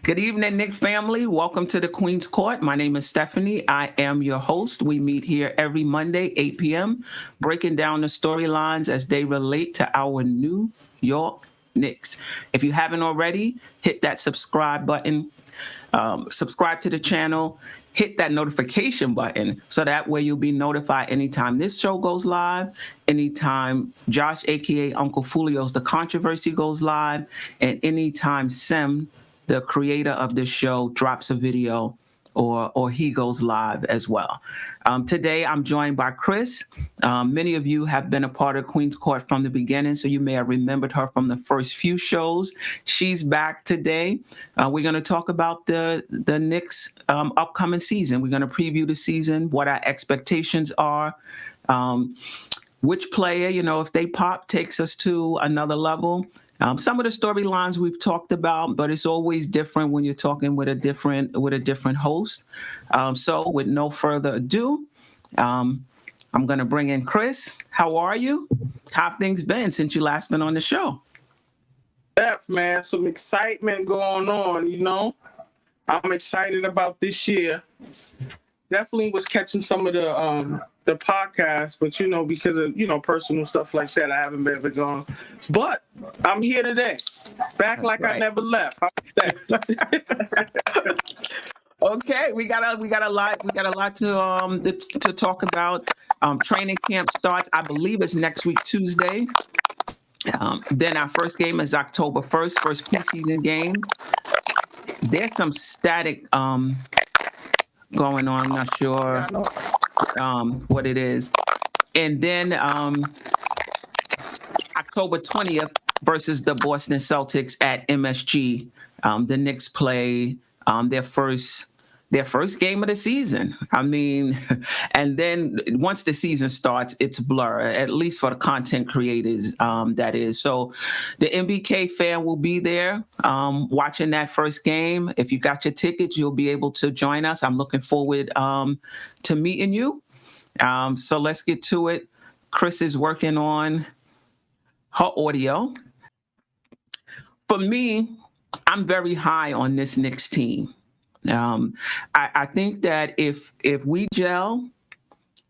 Good evening, Nick family. Welcome to the Queen's Court. My name is Stephanie. I am your host. We meet here every Monday, 8 p.m., breaking down the storylines as they relate to our New York Knicks. If you haven't already, hit that subscribe button, subscribe to the channel, hit that notification button so that way you'll be notified anytime this show goes live, anytime Josh, aka Uncle Fulio's The Controversy goes live, and anytime Sim, the creator of this show, drops a video or he goes live as well. Today, I'm joined by Chris. Many of you have been a part of Queen's Court from the beginning, so you may have remembered her from the first few shows. She's back today. We're going to talk about the Knicks' upcoming season. We're going to preview the season, what our expectations are, which player, if they pop, takes us to another level. Some of the storylines we've talked about, but it's always different when you're talking with a different host. So with no further ado, I'm going to bring in Chris. How are you? How have things been since you last been on the show? Steph, man, some excitement going on, I'm excited about this year. Definitely was catching some of the podcast, but because of personal stuff like that, I haven't been able to go on. But I'm here today, back That's like right. I never left. How about that? Okay, we got a lot to talk about. Training camp starts, I believe it's next week Tuesday. Then our first game is October 1st, first preseason game. There's some static going on. I'm not sure what it is. And then October 20th versus the Boston Celtics at MSG. The Knicks play their first game of the season. I mean, and then once the season starts, it's blur, at least for the content creators, that is. So the MBK fan will be there watching that first game. If you got your tickets, you'll be able to join us. I'm looking forward to meeting you. So let's get to it. Chris is working on her audio. For me, I'm very high on this Knicks team. I think that if we gel,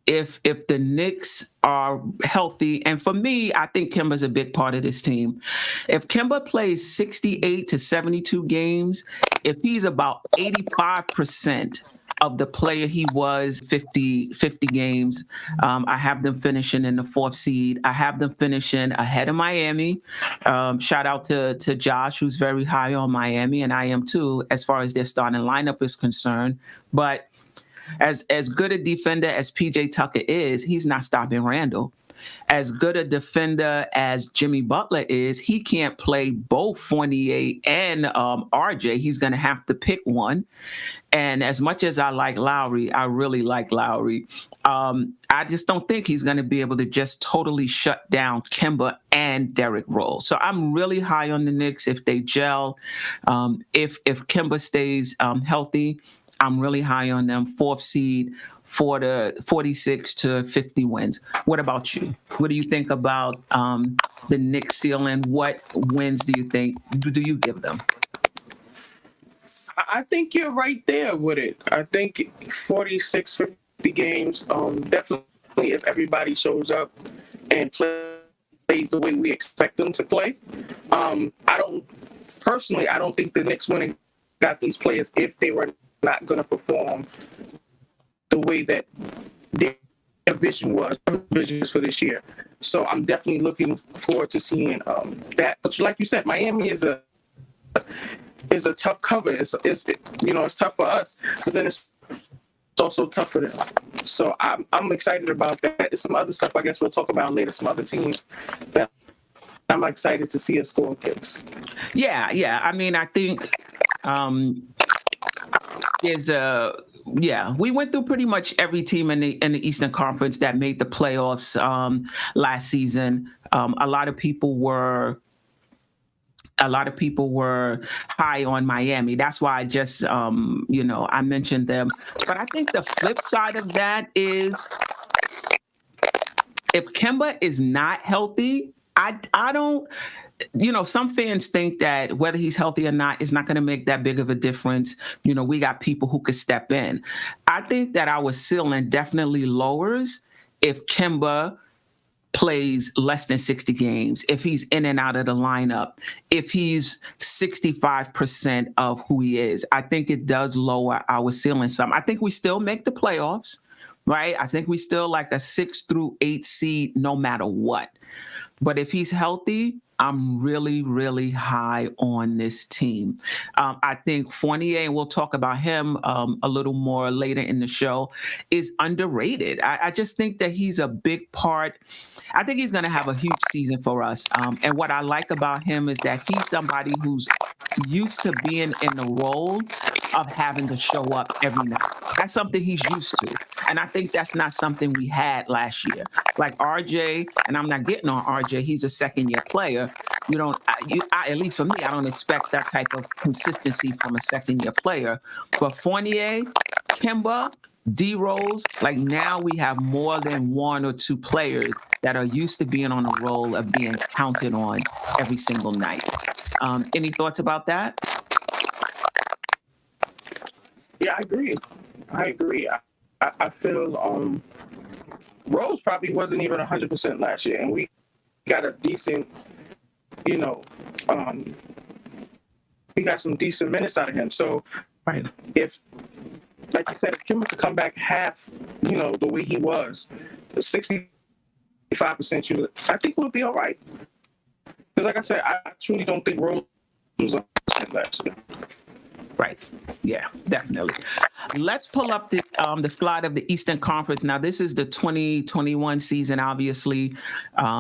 if the Knicks are healthy, and for me, I think Kemba's a big part of this team. If Kemba plays 68 to 72 games, if he's about 85% of the player he was 50 games, I have them finishing in the 4th seed. I have them finishing ahead of Miami. Shout out to Josh, who's very high on Miami, and I am too, as far as their starting lineup is concerned. But as good a defender as PJ Tucker is, he's not stopping Randall. As good a defender as Jimmy Butler is, he can't play both Fournier and RJ. He's going to have to pick one. And as much as I like Lowry, I really like Lowry. I just don't think he's going to be able to just totally shut down Kemba and Derrick Rose. So I'm really high on the Knicks if they gel. If Kemba stays healthy, I'm really high on them. 4th seed for the 46 to 50 wins. What about you? What do you think about the Knicks ceiling? What wins do you think do you give them? I think you're right there with it. I think 46, 50 games, definitely if everybody shows up and plays the way we expect them to play. I don't think the Knicks went and got these players if they were not going to perform the way that their vision was for this year. So I'm definitely looking forward to seeing that. But like you said, Miami is a tough cover. It's tough for us, but then it's also tough for them. So I'm excited about that. There's some other stuff I guess we'll talk about later. Some other teams that I'm excited to see us score against. Yeah. I mean, I think we went through pretty much every team in the Eastern Conference that made the playoffs last season. A lot of people were high on Miami. That's why I just I mentioned them. But I think the flip side of that is if Kemba is not healthy, I don't. Some fans think that whether he's healthy or not is not going to make that big of a difference. We got people who could step in. I think that our ceiling definitely lowers if Kemba plays less than 60 games, if he's in and out of the lineup, if he's 65% of who he is. I think it does lower our ceiling some. I think we still make the playoffs, right? I think we still like a 6 through 8 seed no matter what. But if he's healthy, I'm really, really high on this team. I think Fournier, and we'll talk about him a little more later in the show, is underrated. I just think that he's a big part. I think he's going to have a huge season for us. And what I like about him is that he's somebody who's used to being in the role of having to show up every night. That's something he's used to. And I think that's not something we had last year. Like RJ, and I'm not getting on RJ, he's a second-year player. At least for me, I don't expect that type of consistency from a second-year player. But Fournier, Kemba, D-Rose, like now we have more than one or two players that are used to being on a role of being counted on every single night. Any thoughts about that? Yeah, I agree. I feel Rose probably wasn't even 100% last year, and we got a decent, we got some decent minutes out of him. So, right, if, like you said, if Kimber could come back half, the way he was, the 65%, I think we'll be all right. Because, like I said, I truly don't think Rose was 100% last year. Right. Yeah, definitely. Let's pull up the slide of the Eastern Conference. Now, this is the 2021 season, obviously.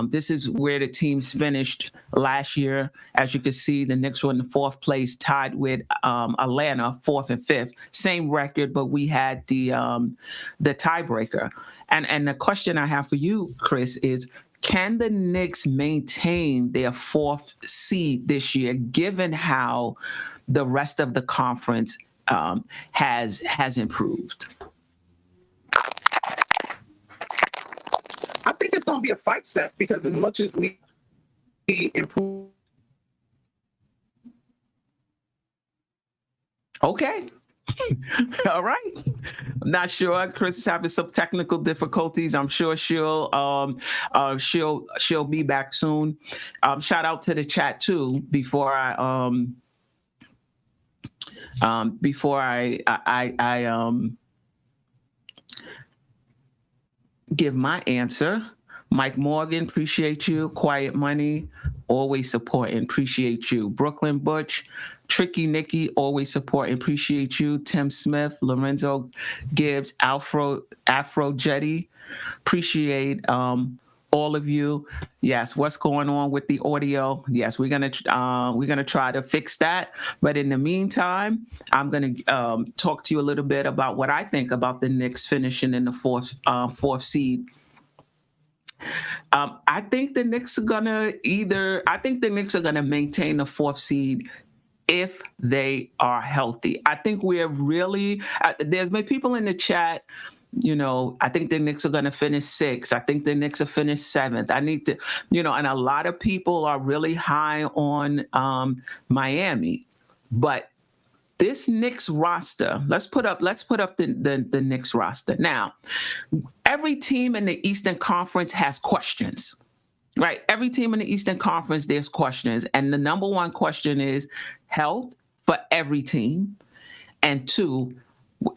This is where the teams finished last year. As you can see, the Knicks were in the fourth place, tied with Atlanta, fourth and fifth. Same record, but we had the tiebreaker. And the question I have for you, Chris, is can the Knicks maintain their fourth seed this year, given how the rest of the conference has improved? I think it's going to be a fight, Steph, because as much as we improve. Okay. All right. I'm not sure. Chris is having some technical difficulties. I'm sure she'll be back soon. Shout out to the chat too before I give my answer. Mike Morgan, appreciate you. Quiet Money, always supporting, appreciate you. Brooklyn Butch, Tricky Nikki, always supporting, appreciate you. Tim Smith, Lorenzo Gibbs, Afro Jetty, appreciate all of you. Yes, what's going on with the audio? Yes, we're gonna try to fix that. But in the meantime, I'm gonna talk to you a little bit about what I think about the Knicks finishing in the fourth seed. I think the Knicks are gonna maintain the fourth seed if they are healthy. I think we're really there's been people in the chat. I think the Knicks are going to finish sixth. I think the Knicks will finish seventh. I need to, and a lot of people are really high on Miami, but this Knicks roster, let's put up the Knicks roster. Now, every team in the Eastern Conference has questions, right? Every team in the Eastern Conference, there's questions. And the number one question is health for every team. And two,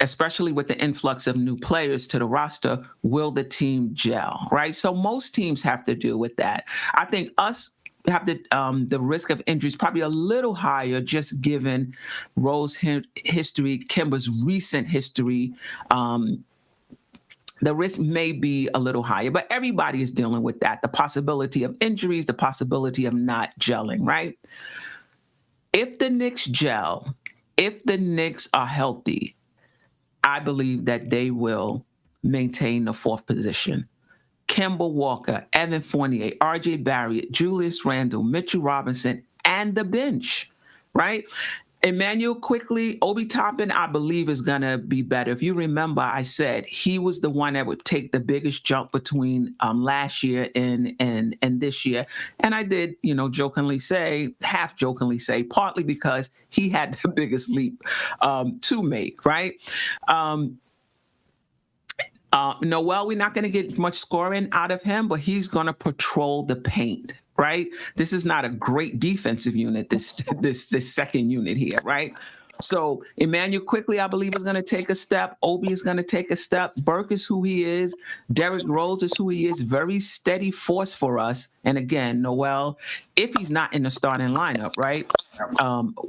especially with the influx of new players to the roster, will the team gel, right? So most teams have to deal with that. I think us have the risk of injuries probably a little higher, just given Rose history, Kemba's recent history. The risk may be a little higher, but everybody is dealing with that. The possibility of injuries, the possibility of not gelling, right? If the Knicks gel, if the Knicks are healthy, I believe that they will maintain the fourth position. Kemba Walker, Evan Fournier, RJ Barrett, Julius Randle, Mitchell Robinson, and the bench, right? Emmanuel quickly, Obi Toppin, I believe, is going to be better. If you remember, I said he was the one that would take the biggest jump between last year and this year. And I did, jokingly say, half jokingly say, partly because he had the biggest leap to make, right? Noel, we're not going to get much scoring out of him, but he's going to patrol the paint, right? This is not a great defensive unit, this second unit here, right? So Emmanuel quickly, I believe, is going to take a step. Obi is going to take a step. Burke is who he is. Derrick Rose is who he is. Very steady force for us. And again, Noel, if he's not in the starting lineup, right,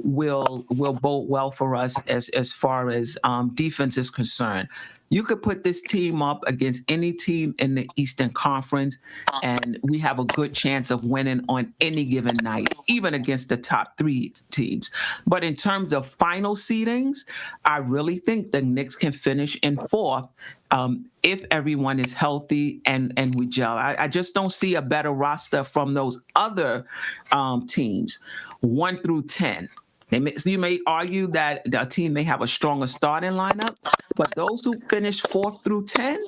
will bode well for us as far as defense is concerned. You could put this team up against any team in the Eastern Conference, and we have a good chance of winning on any given night, even against the top three teams. But in terms of final seedings, I really think the Knicks can finish in fourth if everyone is healthy and we gel. I just don't see a better roster from those other teams, 1 through 10. You may argue that the team may have a stronger starting lineup, but those who finish 4th through 10,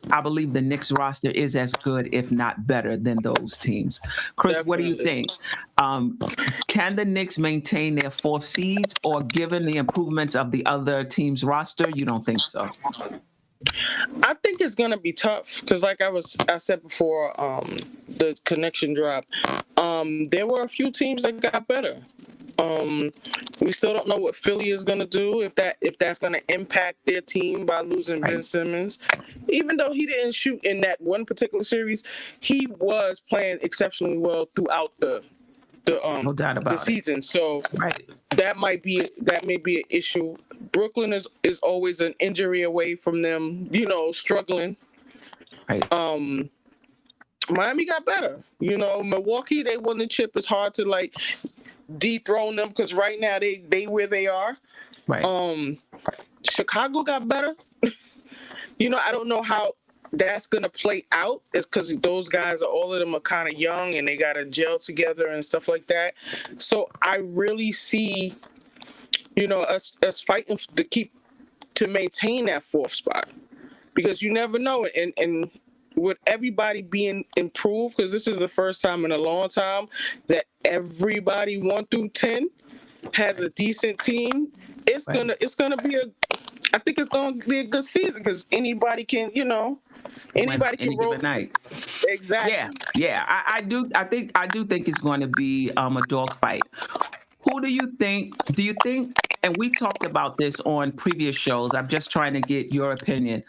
I believe the Knicks roster is as good, if not better, than those teams. Chris, Definitely. What do you think? Can the Knicks maintain their 4th seeds, or given the improvements of the other teams' roster, you don't think so? I think it's gonna be tough because, like I said before, the connection drop. There were a few teams that got better. We still don't know what Philly is going to do, if that's going to impact their team by losing Ben Simmons. Even though he didn't shoot in that one particular series, he was playing exceptionally well throughout the no doubt about season. So that may be an issue. Brooklyn is always an injury away from them, struggling. Right. Miami got better. Milwaukee, they won the chip. It's hard to dethrone them because right now they where they are. Right. Chicago got better. I don't know how that's gonna play out. It's because those guys all of them are kind of young and they gotta gel together and stuff like that. So I really see, us fighting to maintain that 4th spot, because you never know. And with everybody being improved, because this is the first time in a long time that everybody 1 through 10 has a decent team. It's gonna be I think it's gonna be a good season because anybody can any roll given night. Exactly. Yeah. I do think it's going to be a dogfight. Who do you think? And we've talked about this on previous shows. I'm just trying to get your opinion.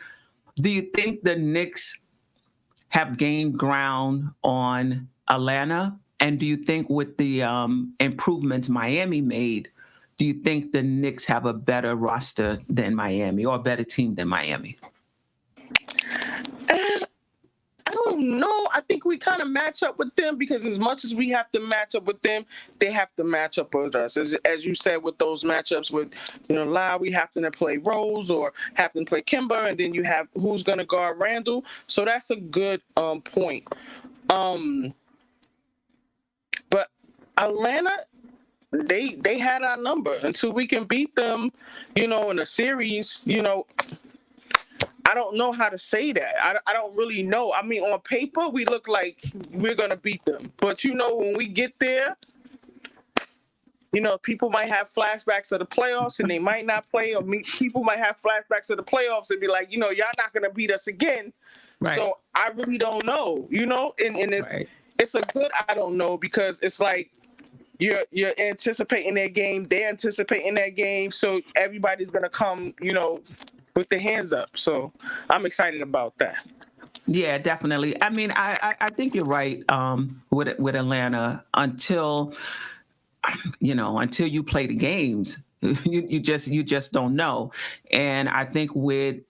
Do you think the Knicks have gained ground on Atlanta? And do you think with the improvements Miami made, do you think the Knicks have a better roster than Miami, or a better team than Miami? I don't know. I think we kind of match up with them, because as much as we have to match up with them, they have to match up with us. As you said, with those matchups with, Lowry having to play Rose or having to play Kimber, and then you have who's going to guard Randall. So that's a good point. But Atlanta, they had our number until we can beat them, in a series, I don't know how to say that. I don't really know. I mean, on paper, we look like we're going to beat them. But, when we get there, people might have flashbacks of the playoffs and they might not play. Or people might have flashbacks of the playoffs and be like, y'all not going to beat us again. Right. So I really don't know, and it's a good I don't know, because it's like you're anticipating that game. They're anticipating that game. So everybody's going to come, with their hands up. So I'm excited about that. Yeah, definitely. I mean, I think you're right with Atlanta until you play the games. you just don't know. And I think with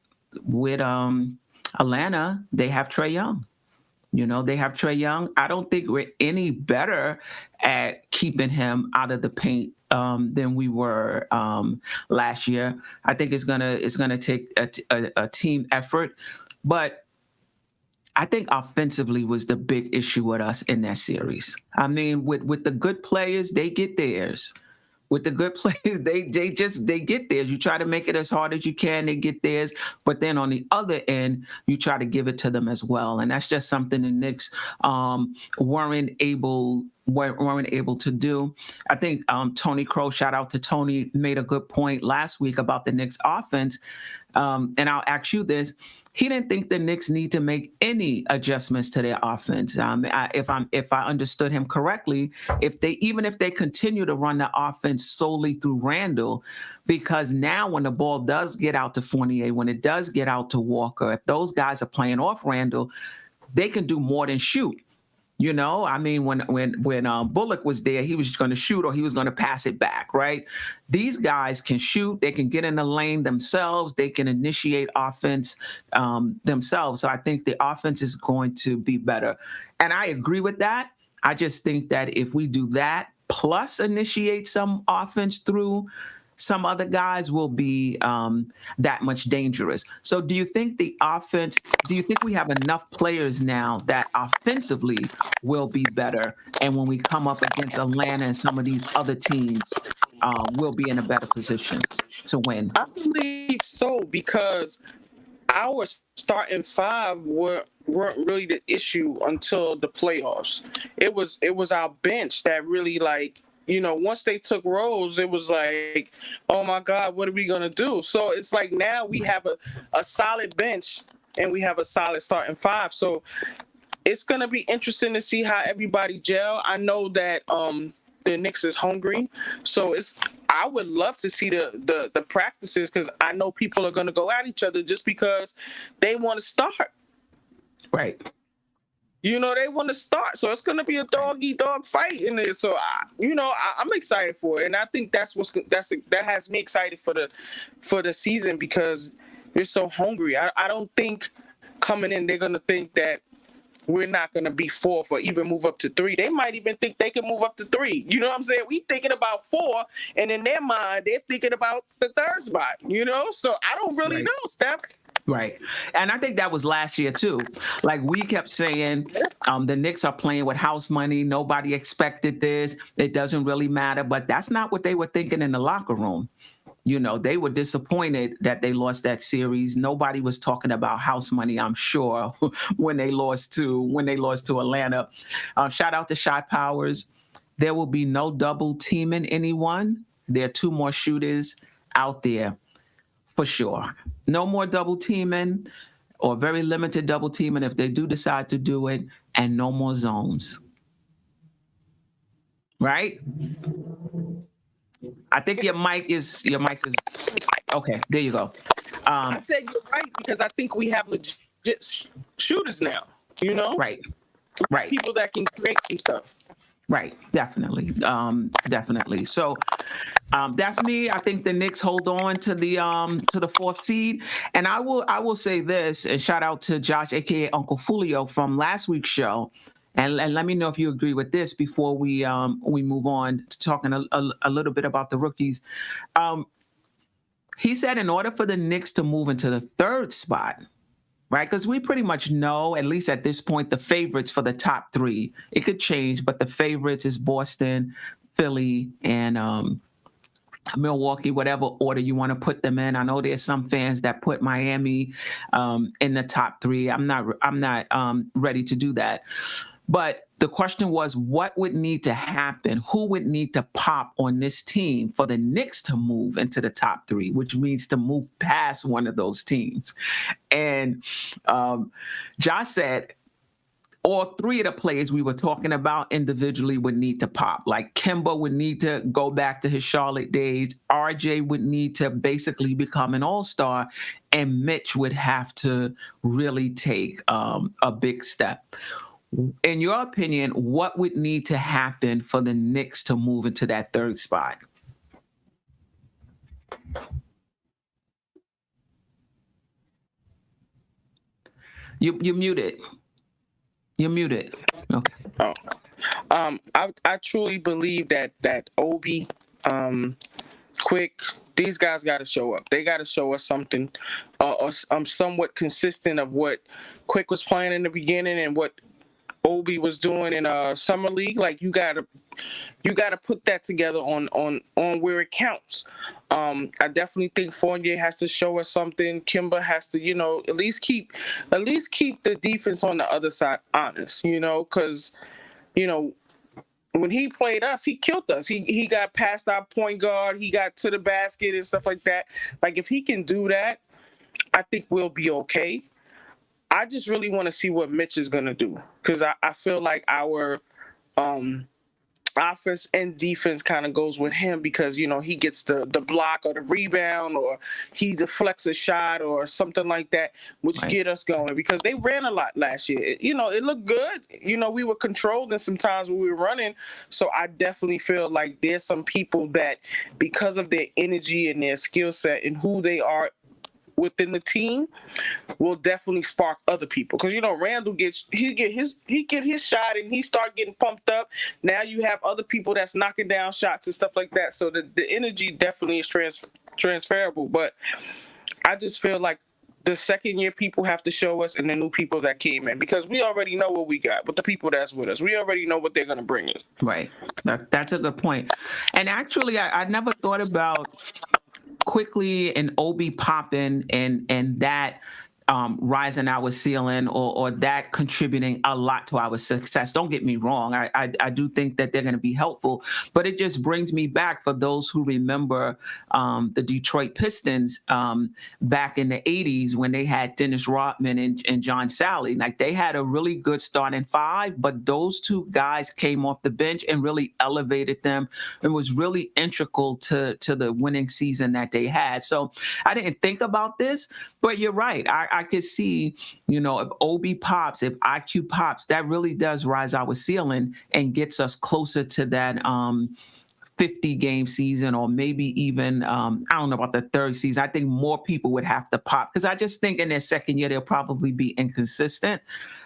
Atlanta, they have Trae Young. They have Trae Young. I don't think we're any better at keeping him out of the paint than we were last year. I think it's gonna take a team effort, but I think offensively was the big issue with us in that series. I mean, with the good players, they get theirs, With the good players, they get theirs. You try to make it as hard as you can, they get theirs. But then on the other end, you try to give it to them as well. And that's just something the Knicks weren't able to do. I think Tony Crow, shout out to Tony, made a good point last week about the Knicks offense. And I'll ask you this. He didn't think the Knicks need to make any adjustments to their offense. If I understood him correctly, if they continue to run the offense solely through Randall, because now when the ball does get out to Fournier, when it does get out to Walker, if those guys are playing off Randall, they can do more than shoot. You know, I mean, when Bullock was there, he was just going to shoot or he was going to pass it back, right? These guys can shoot. They can get in the lane themselves. They can initiate offense themselves. So I think the offense is going to be better. And I agree with that. I just think that if we do that, plus initiate some offense through some other guys, will be that much dangerous. So do you think we have enough players now that offensively will be better? And when we come up against Atlanta and some of these other teams, we'll be in a better position to win? I believe so, because our starting five weren't really the issue until the playoffs. It was our bench that really, like, you know, once they took roles, it was like, oh my God, what are we gonna do? So it's like now we have a solid bench and we have a solid starting five. So it's gonna be interesting to see how everybody gel. I know that the Knicks is hungry, so I would love to see the practices, because I know people are gonna go at each other just because they want to start. Right. You know, they want to start, so it's going to be a dog-eat-dog fight in there. So, I'm excited for it, and I think that has me excited for the season, because we're so hungry. I don't think coming in they're going to think that we're not going to be fourth or even move up to 3. They might even think they can move up to 3. You know what I'm saying? We thinking about 4, and in their mind, they're thinking about the 3rd spot. You know, so I don't really know, Steph. Right. And I think that was last year too. Like, we kept saying the Knicks are playing with house money. Nobody expected this. It doesn't really matter. But that's not what they were thinking in the locker room. You know, they were disappointed that they lost that series. Nobody was talking about house money, I'm sure, when they lost to Atlanta. Shout out to Shy Powers. There will be no double teaming anyone. There are 2 more shooters out there. For sure. No more double teaming, or very limited double teaming if they do decide to do it, and no more zones. Right? I think your mic is okay. There you go. I said you're right, because I think we have legit shooters now. You know? Right. People that can create some stuff. Right, definitely. So that's me. I think the Knicks hold on to the 4th seed. And I will say this, and shout out to Josh, aka Uncle Fulio, from last week's show. And let me know if you agree with this before we move on to talking a little bit about the rookies. He said in order for the Knicks to move into the 3rd spot, right? Because we pretty much know, at least at this point, the favorites for the top 3. It could change, but the favorites is Boston, Philly, and Milwaukee, whatever order you want to put them in. I know there's some fans that put Miami in the top 3. I'm not ready to do that. But the question was, what would need to happen? Who would need to pop on this team for the Knicks to move into the top 3, which means to move past one of those teams? And Josh said all 3 of the players we were talking about individually would need to pop. Like, Kemba would need to go back to his Charlotte days. RJ would need to basically become an all-star. And Mitch would have to really take a big step. In your opinion, what would need to happen for the Knicks to move into that 3rd spot? You muted. You're muted. Okay. Oh. I truly believe that Obi, Quick, these guys got to show up. They got to show us something, or somewhat consistent of what Quick was playing in the beginning and what Obi was doing in summer league. Like, you gotta you got to put that together on where it counts. I definitely think Fournier has to show us something. Kimba has to, at least keep the defense on the other side honest, because, when he played us, he killed us. He got past our point guard. He got to the basket and stuff like that. Like, if he can do that, I think we'll be okay. I just really want to see what Mitch is going to do, because I feel like our offense and defense kind of goes with him, because he gets the block or the rebound, or he deflects a shot or something like that, which get us going, because they ran a lot last year. It looked good. We were controlled in some times when we were running. So I definitely feel like there's some people that, because of their energy and their skill set and who they are within the team, will definitely spark other people. Because Randall get his shot and he start getting pumped up. Now you have other people that's knocking down shots and stuff like that. So the energy definitely is transferable. But I just feel like the second year people have to show us, and the new people that came in, because we already know what we got with the people that's with us. We already know what they're going to bring us. Right. That's a good point. And actually, I never thought about quickly and Obi popping and that rising our ceiling, or that contributing a lot to our success. Don't get me wrong. I do think that they're going to be helpful, but it just brings me back, for those who remember the Detroit Pistons back in the 80s, when they had Dennis Rodman and John Sally. Like, they had a really good starting five, but those two guys came off the bench and really elevated them, and was really integral to the winning season that they had. So I didn't think about this, but you're right. I could see, if Obi pops, if IQ pops, that really does rise our ceiling and gets us closer to that 50-game season, or maybe even, I don't know about the third season. I think more people would have to pop, because I just think in their second year, they'll probably be inconsistent.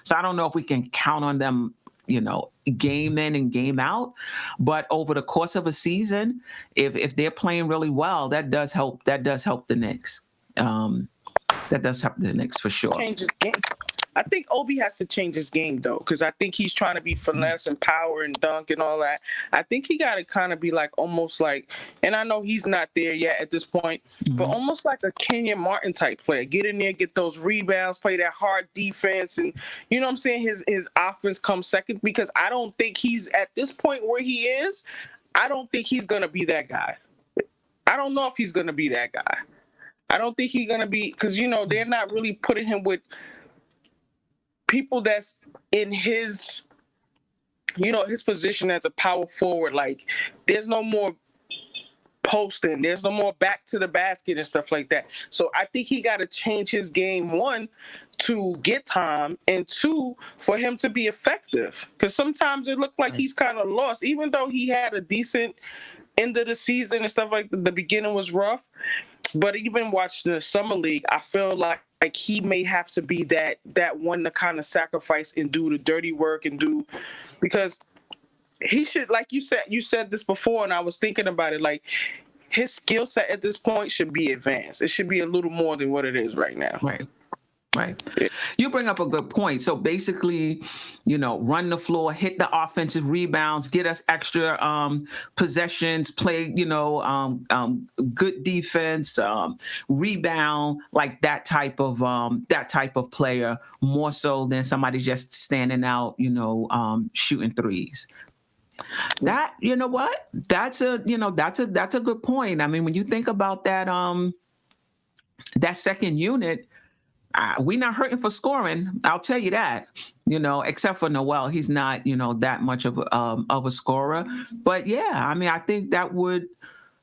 So I don't know if we can count on them, game in and game out. But over the course of a season, if they're playing really well, that does help the Knicks. That does help the Knicks for sure. Change his game. I think Obi has to change his game, though, because I think he's trying to be finesse and power and dunk and all that. I think he got to kind of be like, almost like, and I know he's not there yet at this point, but almost like a Kenyon Martin type player. Get in there, get those rebounds, play that hard defense, and you know what I'm saying? His offense comes second, because I don't think he's at this point where he is. I don't think he's going to be that guy. I don't know if he's going to be that guy. I don't think he's going to be, because, they're not really putting him with people that's in his, his position as a power forward. Like, there's no more posting. There's no more back to the basket and stuff like that. So I think he got to change his game, one, to get time, and two, for him to be effective. Because sometimes it looked like he's kind of lost, even though he had a decent end of the season and stuff like that. The beginning was rough. But even watching the summer league, I feel like he may have to be that one to kind of sacrifice and do the dirty work and do, because he should, like you said this before, and I was thinking about it, like, his skill set at this point should be advanced. It should be a little more than what it is right now. Right. You bring up a good point. So basically, run the floor, hit the offensive rebounds, get us extra possessions, play, good defense, rebound, like that type of player, more so than somebody just standing out, shooting threes. That, that's a good point. I mean, when you think about that, that second unit, we're not hurting for scoring. I'll tell you that, except for Noel. He's not, that much of a scorer. But yeah, I mean, I think that would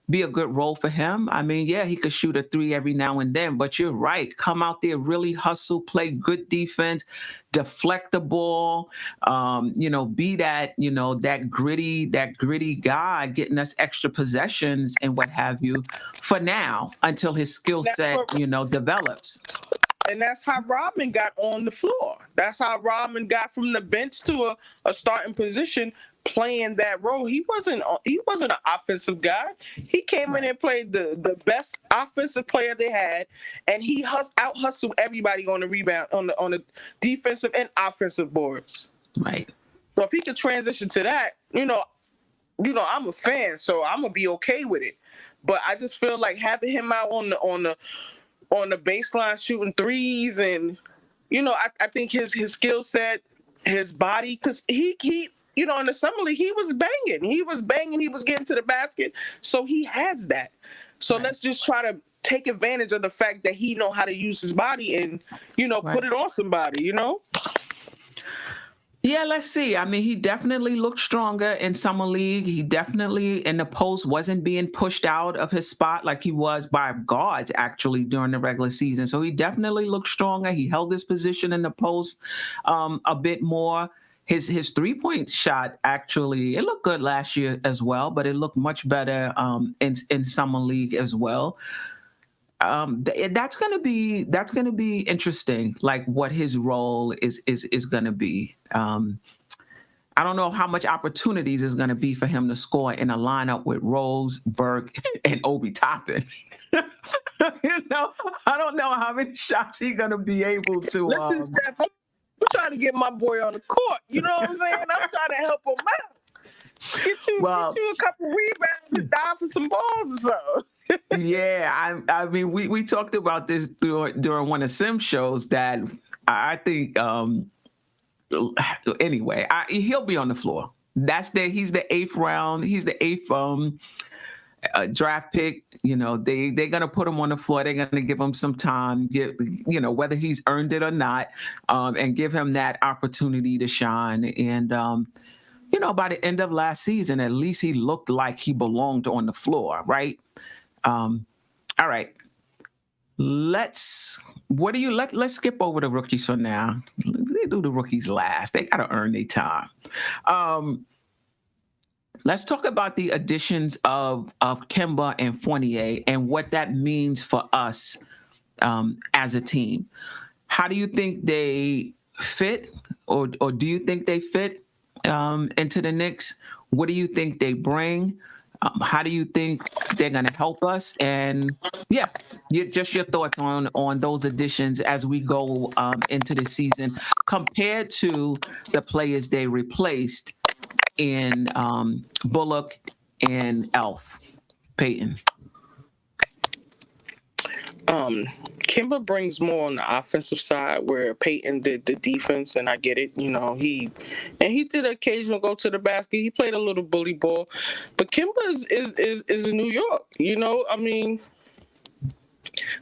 be a good role for him. I mean, yeah, he could shoot a three every now and then, but you're right. Come out there, really hustle, play good defense, deflect the ball, be that, that gritty guy, getting us extra possessions and what have you for now, until his skill set, develops. And that's how Rodman got on the floor. That's how Rodman got from the bench to a starting position, playing that role. He wasn't an offensive guy. He came in and played the best offensive player they had, and he out hustled everybody on the rebound, on the defensive and offensive boards. Right. So if he could transition to that, I'm a fan, so I'm gonna be okay with it. But I just feel like having him out on the baseline shooting threes, and I think his skill set, his body, because he in the summer league he was banging, he was getting to the basket, so he has that. So Right. let's just try to take advantage of the fact that he know how to use his body and Right. put it on somebody. Yeah, let's see. I mean, he definitely looked stronger in summer league. He definitely in the post wasn't being pushed out of his spot like he was by guards actually during the regular season. So he definitely looked stronger. He held his position in the post a bit more. His 3-point shot actually it looked good last year as well, but it looked much better in summer league as well. That's gonna be interesting. Like what his role is gonna be. I don't know how much opportunities is gonna be for him to score in a lineup with Rose, Burke, and Obi Toppin. I don't know how many shots he's gonna be able to. Listen, Steph, I'm trying to get my boy on the court. You know what I'm saying? I'm trying to help him out. Get you a couple rebounds and dive for some balls or something. Yeah, I mean, we talked about this during one of Sim shows that I think. Anyway, he'll be on the floor. He's the eighth round. He's the eighth draft pick. They're gonna put him on the floor. They're gonna give him some time. Whether he's earned it or not, and give him that opportunity to shine. And by the end of last season, at least he looked like he belonged on the floor, right? All right. Let's skip over the rookies for now. They do the rookies last. They got to earn their time. Let's talk about the additions of Kemba and Fournier and what that means for us as a team. How do you think they fit, or do you think they fit into the Knicks? What do you think they bring? How do you think they're going to help us? And just your thoughts on those additions as we go into the season compared to the players they replaced in Bullock and Elf Payton. Kimba brings more on the offensive side where Peyton did the defense, and I get it. He did occasionally go to the basket. He played a little bully ball, but Kimba is in New York. I mean,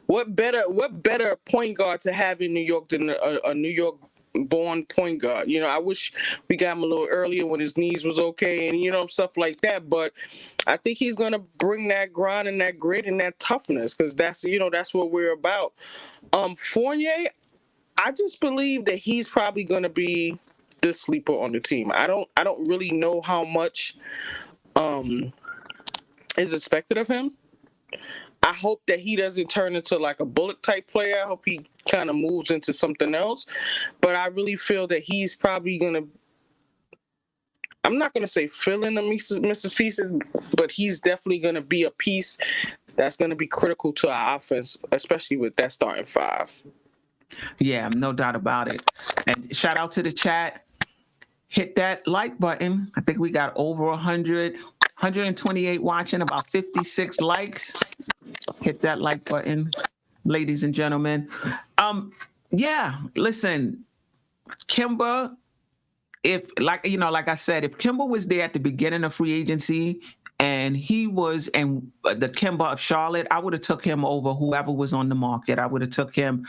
what better point guard to have in New York than a New York born point guard? I wish we got him a little earlier when his knees was okay and stuff like that, but I think he's gonna bring that grind and that grit and that toughness, because that's what we're about. Fournier, I just believe that he's probably gonna be the sleeper on the team. I don't really know how much is expected of him. I hope that he doesn't turn into like a Bullock type player. I hope he kind of moves into something else. But I really feel that he's probably going to, I'm not going to say fill in the Mrs. Pieces, but he's definitely going to be a piece that's going to be critical to our offense, especially with that starting five. Yeah, no doubt about it. And shout out to the chat. Hit that like button. I think we got over 128 watching, about 56 likes. Hit that like button, ladies and gentlemen. Listen, Kemba, like I said, if Kemba was there at the beginning of free agency and he was the Kemba of Charlotte, I would have took him over whoever was on the market. I would have took him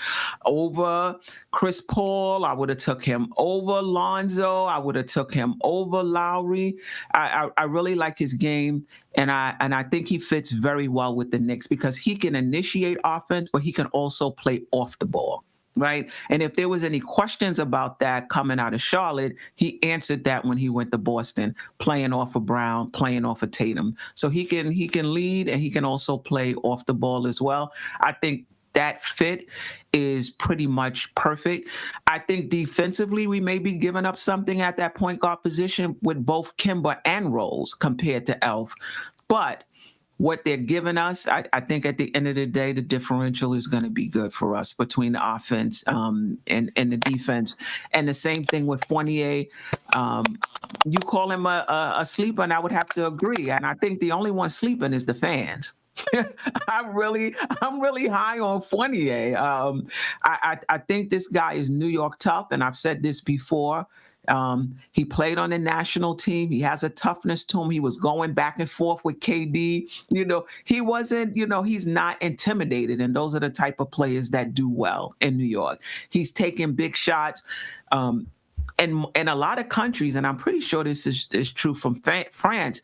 over Chris Paul. I would have took him over Lonzo. I would have took him over Lowry. I really like his game, and I think he fits very well with the Knicks because he can initiate offense, but he can also play off the ball. Right. And if there was any questions about that coming out of Charlotte, he answered that when he went to Boston, playing off of Brown, playing off of Tatum. So he can lead, and he can also play off the ball as well. I think that fit is pretty much perfect. I think defensively, we may be giving up something at that point guard position with both Kemba and Rose compared to Elf. But what they're giving us, I think at the end of the day, the differential is going to be good for us between the offense and the defense. And the same thing with Fournier. You call him a sleeper, and I would have to agree. And I think the only one sleeping is the fans. I'm really high on Fournier. I think this guy is New York tough, and I've said this before. He played on the national team. He has a toughness to him. He was going back and forth with KD. He wasn't, he's not intimidated. And those are the type of players that do well in New York. He's taking big shots. And in a lot of countries, and I'm pretty sure this is true from France,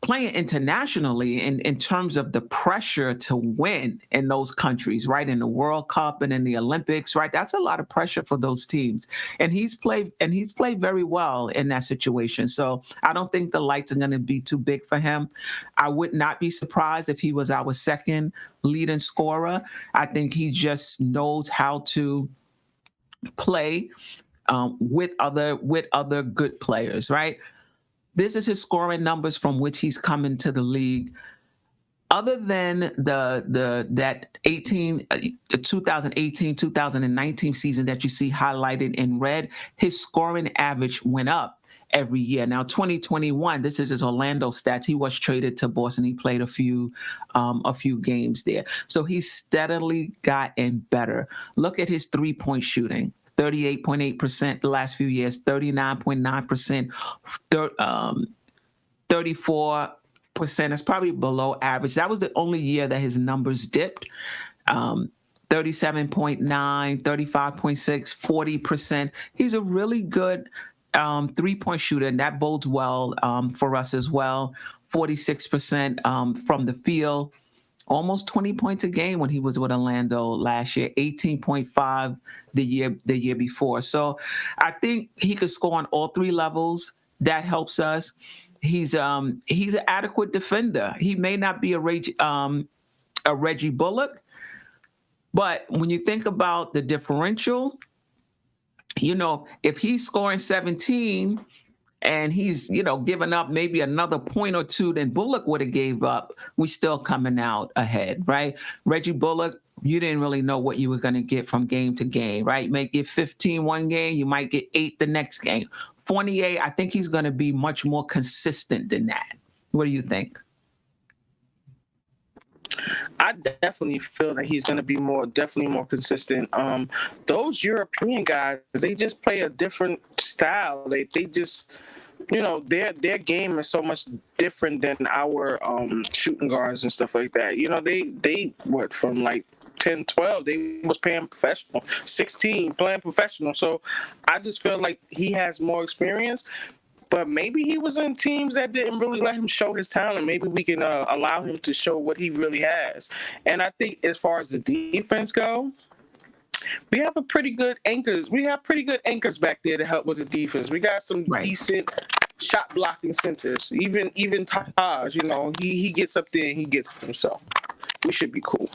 playing internationally in terms of the pressure to win in those countries, right? In the World Cup and in the Olympics, right? That's a lot of pressure for those teams. And he's played very well in that situation. So I don't think the lights are going to be too big for him. I would not be surprised if he was our second leading scorer. I think he just knows how to play with other good players, right? This is his scoring numbers from which he's come into the league. Other than that 2018, 2019 season that you see highlighted in red, his scoring average went up every year. Now, 2021, this is his Orlando stats. He was traded to Boston. He played a few games there. So he's steadily gotten better. Look at his three-point shooting. 38.8% the last few years, 39.9%, 34%. That's probably below average. That was the only year that his numbers dipped. 37.9, 35.6, 40%. He's a really good three-point shooter, and that bodes well for us as well. 46% from the field. Almost 20 points a game when he was with Orlando last year, 18.5 the year before. So I think he could score on all three levels. That helps us. He's an adequate defender. He may not be a Reggie Bullock, but when you think about the differential, if he's scoring 17 and he's, giving up maybe another point or two than Bullock would have gave up, we still coming out ahead, right? Reggie Bullock, you didn't really know what you were going to get from game to game, right? You might get 15 one game, you might get 8 the next game. Fournier, I think he's going to be much more consistent than that. What do you think? I definitely feel that he's going to be definitely more consistent. Those European guys, they just play a different style. They just, their game is so much different than our shooting guards and stuff like that. They went from like 10, 12, they was playing professional, 16 playing professional. So I just feel like he has more experience. But maybe he was in teams that didn't really let him show his talent. Maybe we can allow him to show what he really has. And I think as far as the defense go, we have pretty good anchors. We have pretty good anchors back there to help with the defense. We got some decent shot blocking centers. Even Taj, he gets up there and he gets them. So we should be cool.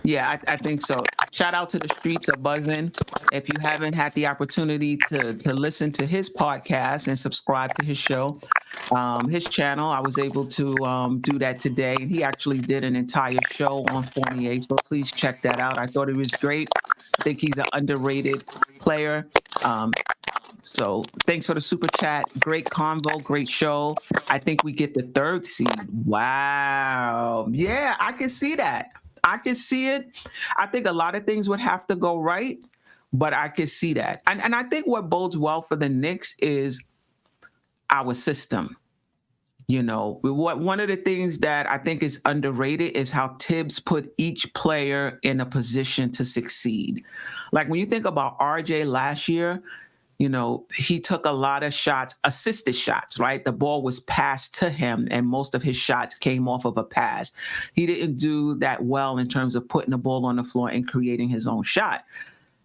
Yeah, I think so. Shout out to the streets of buzzing. If you haven't had the opportunity to listen to his podcast and subscribe to his show, his channel, I was able to do that today. And he actually did an entire show on Fournier. So please check that out. I thought it was great. I think he's an underrated player. So thanks for the super chat. Great convo, great show. I think we get the 3rd seed. Wow. Yeah, I can see that. I can see it. I think a lot of things would have to go right, but I can see that. And I think what bodes well for the Knicks is our system. One of the things that I think is underrated is how Tibbs put each player in a position to succeed. Like when you think about RJ last year, he took a lot of shots, assisted shots, right? The ball was passed to him and most of his shots came off of a pass. He didn't do that well in terms of putting the ball on the floor and creating his own shot.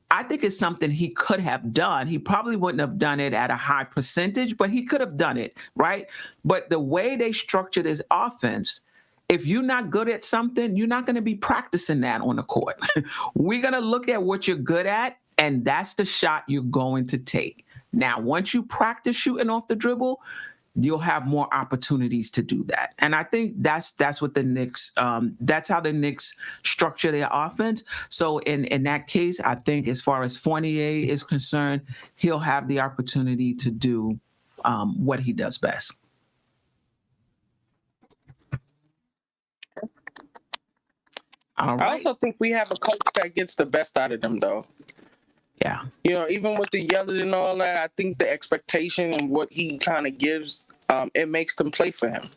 I think it's something he could have done. He probably wouldn't have done it at a high percentage, but he could have done it, right? But the way they structured his offense, if you're not good at something, you're not going to be practicing that on the court. We're going to look at what you're good at, and that's the shot you're going to take. Now, once you practice shooting off the dribble, you'll have more opportunities to do that. And I think that's what the Knicks, that's how the Knicks structure their offense. So in that case, I think as far as Fournier is concerned, he'll have the opportunity to do what he does best. All right. I also think we have a coach that gets the best out of them, though. Yeah. Even with the yelling and all that, I think the expectation and what he kind of gives, it makes them play for him.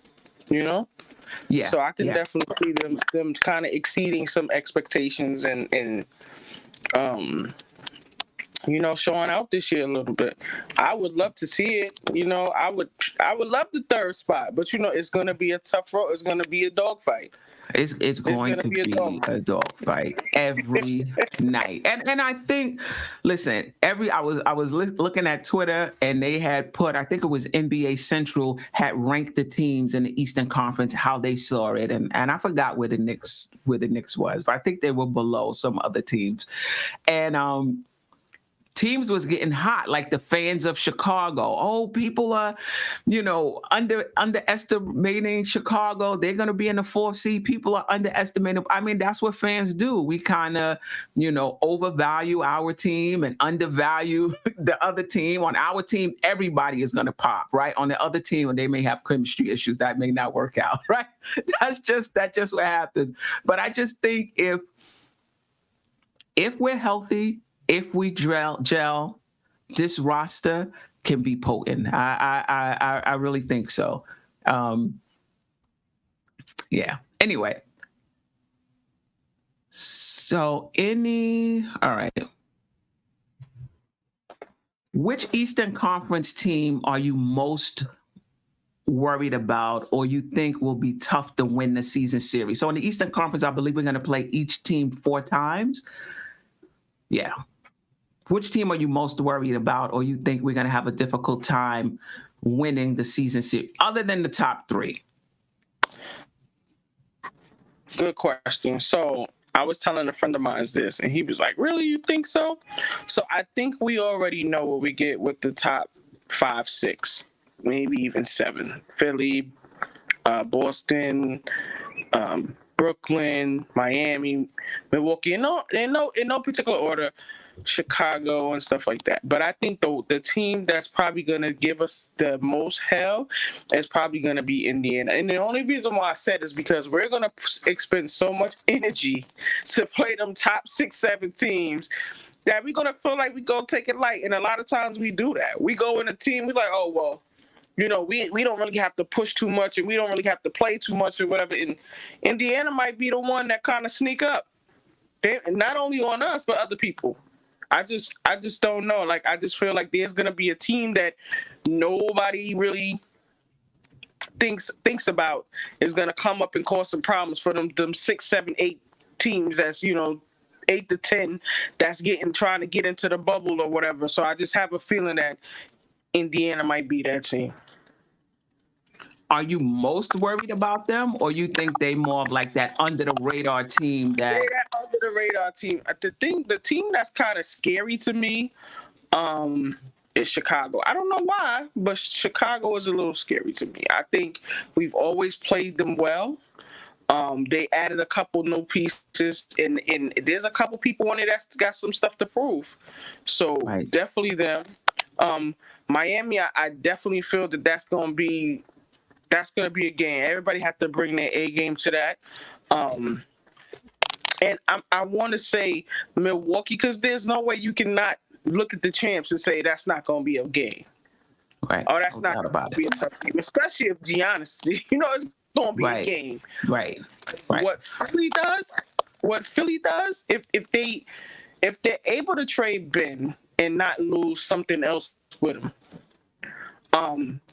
Yeah. So I can definitely see them kind of exceeding some expectations and showing out this year a little bit. I would love to see it. I would love the third spot, but it's going to be a tough road. It's going to be a dogfight. It's going to be a dogfight every night. And I think, listen, I was looking at Twitter, and they had put, I think it was NBA Central had ranked the teams in the Eastern Conference, how they saw it, and I forgot where the Knicks was, but I think they were below some other teams, and teams was getting hot, like the fans of Chicago. Oh, people are, underestimating Chicago. They're going to be in the 4th seed. People are underestimating. I mean, that's what fans do. We kind of, overvalue our team and undervalue the other team. On our team, everybody is going to pop, right? On the other team, they may have chemistry issues that may not work out, right? That's just what happens. But I just think if we're healthy, if we gel, this roster can be potent. I really think so. Yeah. Anyway. So all right. Which Eastern Conference team are you most worried about, or you think will be tough to win the season series? So in the Eastern Conference, I believe we're going to play each team 4 times. Yeah. Which team are you most worried about, or you think we're going to have a difficult time winning the season series, other than the top 3? Good question. So I was telling a friend of mine this, and he was like, really, you think so? So I think we already know what we get with the top 5, 6, maybe even 7. Philly, Boston, Brooklyn, Miami, Milwaukee, in no particular order, Chicago and stuff like that. But I think the team that's probably going to give us the most hell is probably going to be Indiana. And the only reason why I said is because we're going to expend so much energy to play them top 6, 7 teams that we're going to feel like we're going to take it light. And a lot of times we do that. We go in a team, we're like, oh, well, we don't really have to push too much, and we don't really have to play too much or whatever. And Indiana might be the one that kind of sneak up, and not only on us but other people. I just don't know. Like, I just feel like there's gonna be a team that nobody really thinks about is gonna come up and cause some problems for them 6, 7, 8 teams. That's 8 to 10 that's trying to get into the bubble or whatever. So I just have a feeling that Indiana might be that team. Are you most worried about them, or you think they more of like that under the radar team? That under the radar team. The team that's kind of scary to me is Chicago. I don't know why, but Chicago is a little scary to me. I think we've always played them well. They added a couple new pieces, and there's a couple people on it that's got some stuff to prove. So right. Definitely them. Miami, I definitely feel that's going to be a game. Everybody has to bring their A game to that. And I want to say Milwaukee, because there's no way you cannot look at the champs and say that's not going to be a game. Right. Or that's not going to be a tough game, especially if Giannis, it's going to be a game. Right. What Philly does, if they're able to trade Ben and not lose something else with him,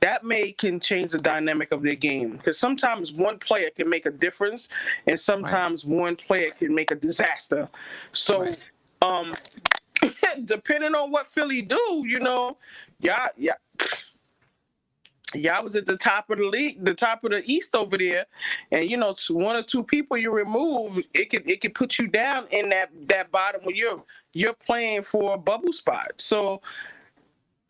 that can change the dynamic of their game. Because sometimes one player can make a difference, and sometimes one player can make a disaster. So, depending on what Philly do, y'all was at the top of the league, the top of the East over there, and 1 or 2 people you remove, it could put you down in that bottom where you're playing for a bubble spot. So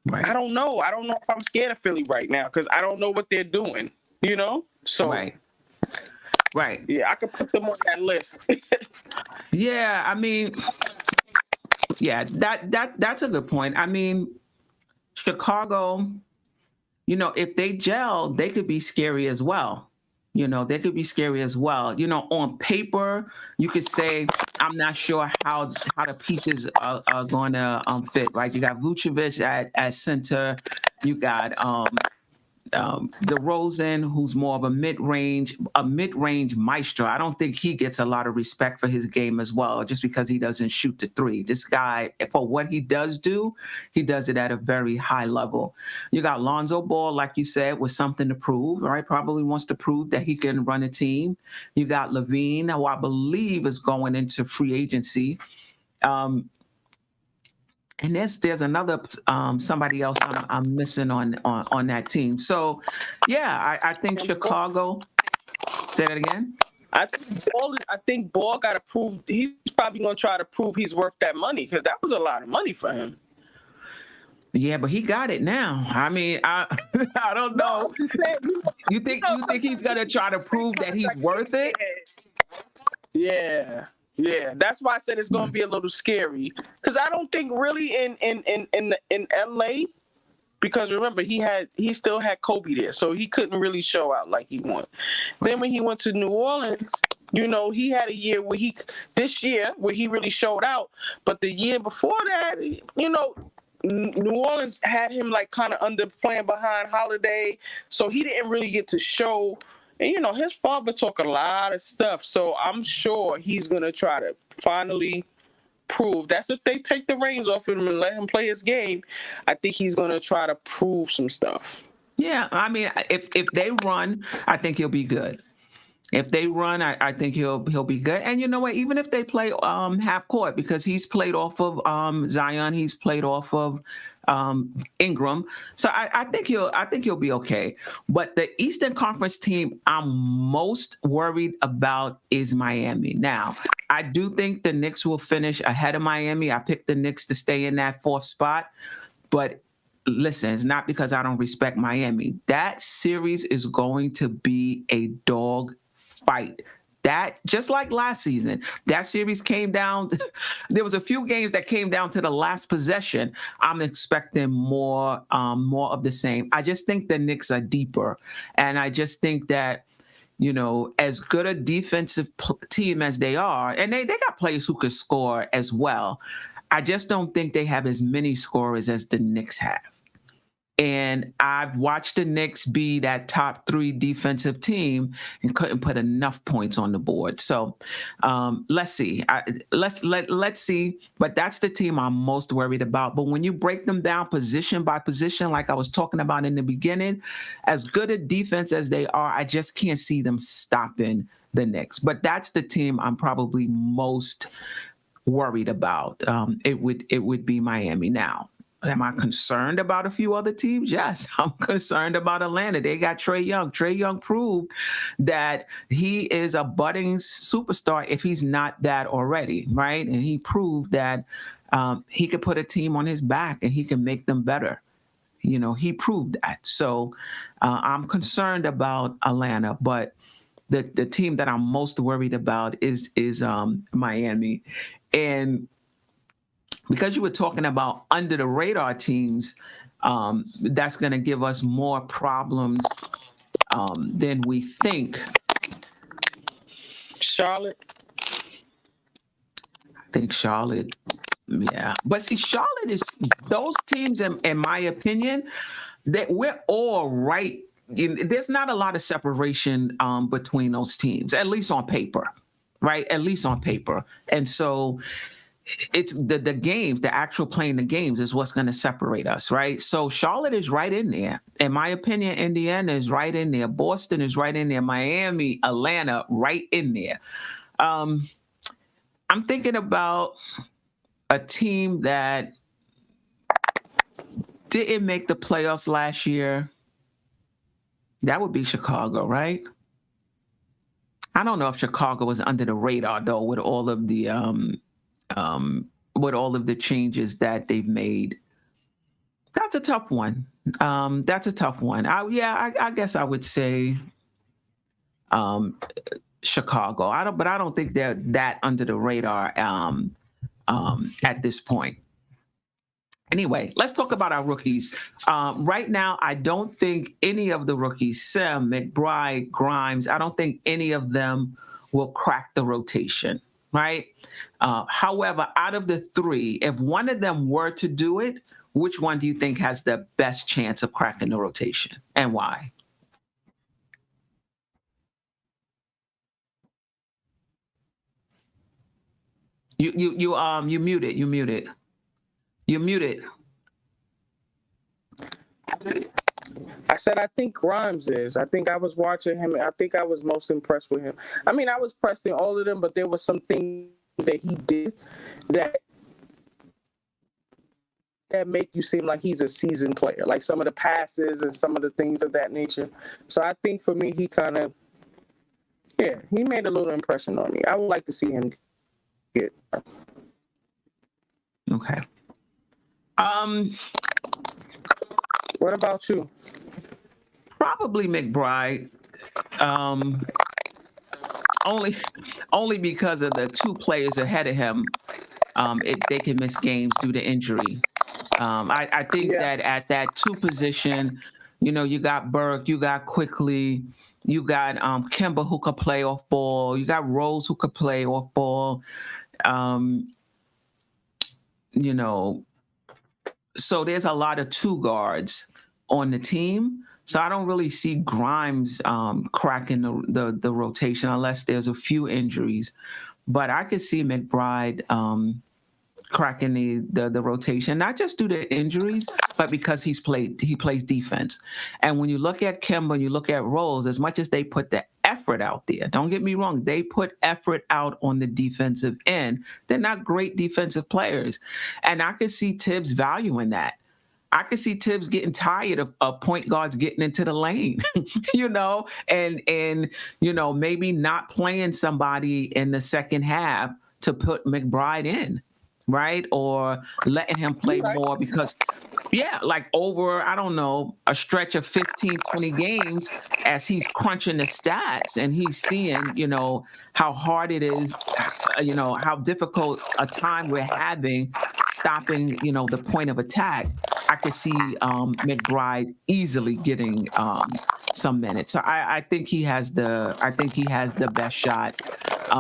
Right. I don't know. I don't know if I'm scared of Philly right now because I don't know what they're doing. So Right. Right. yeah, I could put them on that list. Yeah. I mean, yeah, that's a good point. I mean, Chicago, if they gel, they could be scary as well. They could be scary as well. On paper, you could say, I'm not sure how the pieces are going to fit, right? You got Vucevic at center. You got DeRozan, who's more of a mid-range maestro. I don't think he gets a lot of respect for his game as well, just because he doesn't shoot the three. This guy, for what he does do, he does it at a very high level. You got Lonzo Ball, like you said, with something to prove, right? Probably wants to prove that he can run a team. You got Levine, who I believe is going into free agency. And there's another somebody else I'm missing on that team. So, yeah, I think Chicago. Say that again. I think Ball got to prove. He's probably going to try to prove he's worth that money because that was a lot of money for him. Yeah, but he got it now. I mean, I don't know. You think he's going to try to prove that he's worth it? Yeah. Yeah, that's why I said it's going to be a little scary because I don't think really in LA, because remember he still had Kobe there, so he couldn't really show out like he wanted. Then when he went to New Orleans, he had a year where he really showed out, but the year before that, New Orleans had him like kind of underplaying behind Holiday, so he didn't really get to show. And, his father talk a lot of stuff. So I'm sure he's going to try to finally prove. That's if they take the reins off him and let him play his game. I think he's going to try to prove some stuff. Yeah, I mean, if they run, I think he'll be good. If they run, I think he'll be good. And you know what? Even if they play half court, because he's played off of Zion, he's played off of Ingram, so I think he'll be okay. But the Eastern Conference team I'm most worried about is Miami. Now, I do think the Knicks will finish ahead of Miami. I picked the Knicks to stay in that fourth spot, but listen, it's not because I don't respect Miami. That series is going to be a dog fight. That, just like last season, that series came down. There was a few games that came down to the last possession. I'm expecting more of the same. I just think the Knicks are deeper, and I just think that as good a defensive team as they are, and they got players who could score as well. I just don't think they have as many scorers as the Knicks have. And I've watched the Knicks be that top 3 defensive team and couldn't put enough points on the board. So let's see. Let's see. But that's the team I'm most worried about. But when you break them down position by position, like I was talking about in the beginning, as good a defense as they are, I just can't see them stopping the Knicks. But that's the team I'm probably most worried about. It would be Miami. Now, am I concerned about a few other teams? Yes, I'm concerned about Atlanta. They got Trae Young. Trae Young proved that he is a budding superstar if he's not that already, right? And he proved that he could put a team on his back and he can make them better. He proved that. So I'm concerned about Atlanta, but the team that I'm most worried about is Miami. And because you were talking about under the radar teams, that's going to give us more problems than we think. Charlotte. I think Charlotte, yeah. But see, Charlotte is those teams, in my opinion, that we're all right. There's not a lot of separation between those teams, at least on paper, right? At least on paper. And so it's the games, the actual playing the games is what's going to separate us, right? So Charlotte is right in there. In my opinion, Indiana is right in there. Boston is right in there. Miami, Atlanta, right in there. I'm thinking about a team that didn't make the playoffs last year. That would be Chicago, right? I don't know if Chicago was under the radar, though, with all of the changes that they've made. That's a tough one. That's a tough one. I guess I would say um, Chicago. But I don't think they're that under the radar at this point. Anyway, let's talk about our rookies. Right now, I don't think any of the rookies, Sim, McBride, Grimes, I don't think any of them will crack the rotation, right? However, out of the three, if one of them were to do it, which one do you think has the best chance of cracking the rotation, and why? You muted. You muted. I said I think Grimes is. I think I was watching him. I think I was most impressed with him. I mean, I was impressed in all of them, but there was some things that he did that make you seem like he's a seasoned player, like some of the passes and some of the things of that nature. So I think for me, he kind of, yeah, he made a little impression on me. I would like to see him get. Okay. What about you? Probably McBride. Only because of the two players ahead of him. They can miss games due to injury. I think that at that two position, you got Burke, you got Quickly, you got Kemba who could play off ball, you got Rose who could play off ball. So there's a lot of two guards on the team. So I don't really see Grimes cracking the rotation unless there's a few injuries. But I could see McBride cracking the rotation, not just due to injuries, but because he plays defense. And when you look at Kemba, you look at Rose, as much as they put the effort out there, don't get me wrong, they put effort out on the defensive end. They're not great defensive players. And I could see Tibbs valuing that. I could see Tibbs getting tired of point guards getting into the lane, and maybe not playing somebody in the second half to put McBride in, right? Or letting him play more because, like over, I don't know, a stretch of 15, 20 games as he's crunching the stats and he's seeing, how hard it is, how difficult a time we're having stopping, the point of attack. I could see McBride easily getting some minutes. So I think he has the best shot.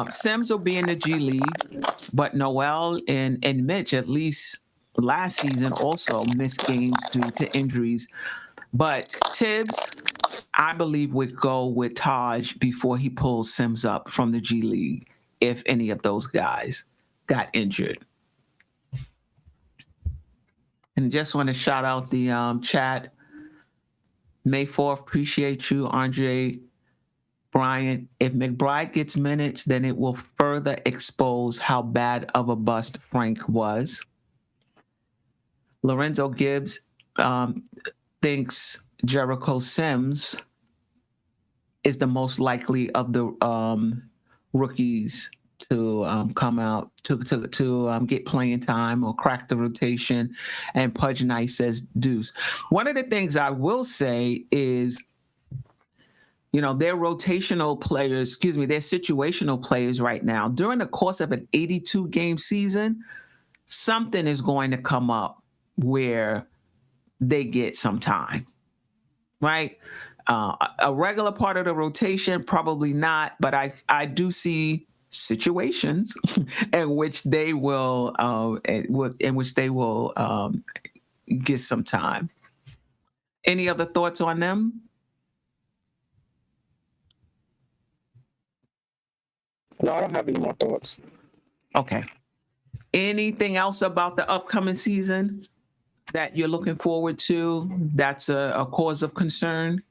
Sims will be in the G League, but Noel and Mitch, at least last season, also missed games due to injuries. But Tibbs, I believe, would go with Taj before he pulls Sims up from the G League if any of those guys got injured. And just want to shout out the chat. May 4th, appreciate you, Andre Bryant. If McBride gets minutes, then it will further expose how bad of a bust Frank was. Lorenzo Gibbs thinks Jericho Sims is the most likely of the rookies to come out to get playing time or crack the rotation. And Pudge Nice says Deuce. One of the things I will say is, they're rotational players, they're situational players right now. During the course of an 82-game season, something is going to come up where they get some time, right? A regular part of the rotation, probably not, but I do see situations in which they will get some time. Any other thoughts on them? No, I don't have any more thoughts. Okay. Anything else about the upcoming season that you're looking forward to that's a cause of concern?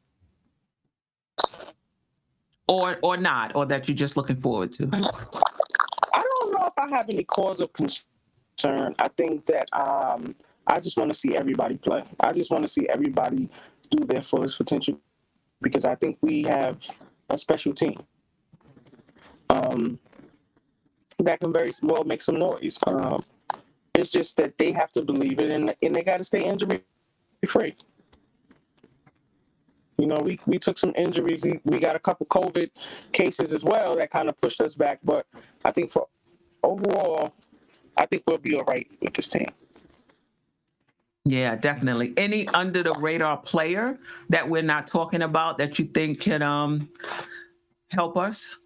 Or not, or that you're just looking forward to? I don't know if I have any cause of concern. I think that I just want to see everybody play. I just want to see everybody do their fullest potential because I think we have a special team that can very well make some noise. It's just that they have to believe it and they got to stay injury free. You know, we took some injuries. We got a couple COVID cases as well that kind of pushed us back. But I think for overall, I think we'll be all right with this team. Yeah, definitely. Any under the radar player that we're not talking about that you think can help us?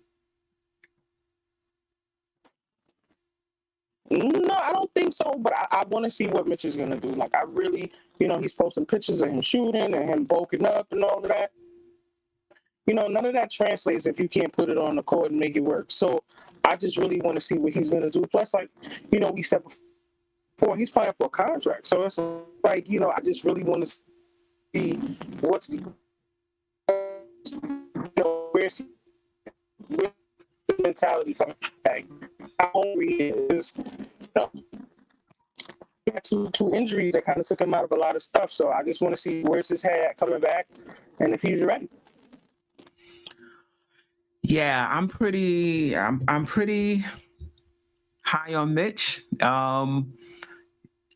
No, I don't think so, but I want to see what Mitch is going to do. Like, I really, he's posting pictures of him shooting and him bulking up and all of that. None of that translates if you can't put it on the court and make it work. So I just really want to see what he's going to do. Plus, like, we said before, he's playing for a contract. So it's like, I just really want to see where's where's mentality coming back. How hungry he is. He had two injuries that kind of took him out of a lot of stuff. So I just want to see where's his head coming back and if he's ready. Yeah, I'm pretty high on Mitch.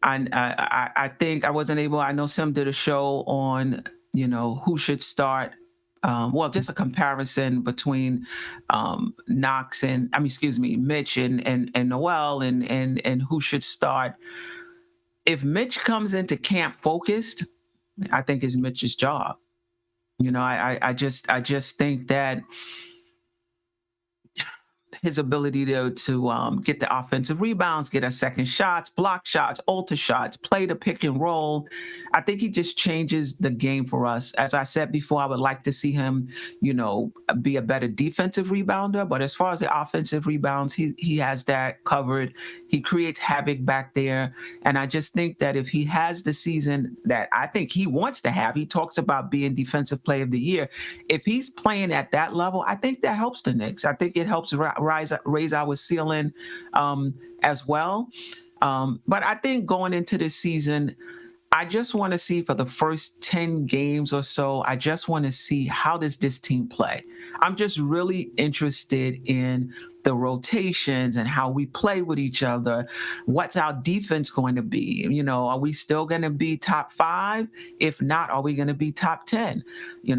I think I wasn't able. I know Sim did a show on who should start. Just a comparison between Knox and Mitch and Noel and who should start. If Mitch comes into camp focused, I think it's Mitch's job. I just think that his ability to get the offensive rebounds, get us second shots, block shots, alter shots, play the pick and roll. I think he just changes the game for us. As I said before, I would like to see him, be a better defensive rebounder. But as far as the offensive rebounds, he has that covered. He creates havoc back there. And I just think that if he has the season that I think he wants to have, he talks about being Defensive Player of the Year. If he's playing at that level, I think that helps the Knicks. I think it helps raise our ceiling as well. But I think going into this season, I just want to see for the first 10 games or so, I just want to see how does this team play. I'm just really interested in the rotations and how we play with each other. What's our defense going to be? Are we still going to be top 5? If not, are we going to be top 10?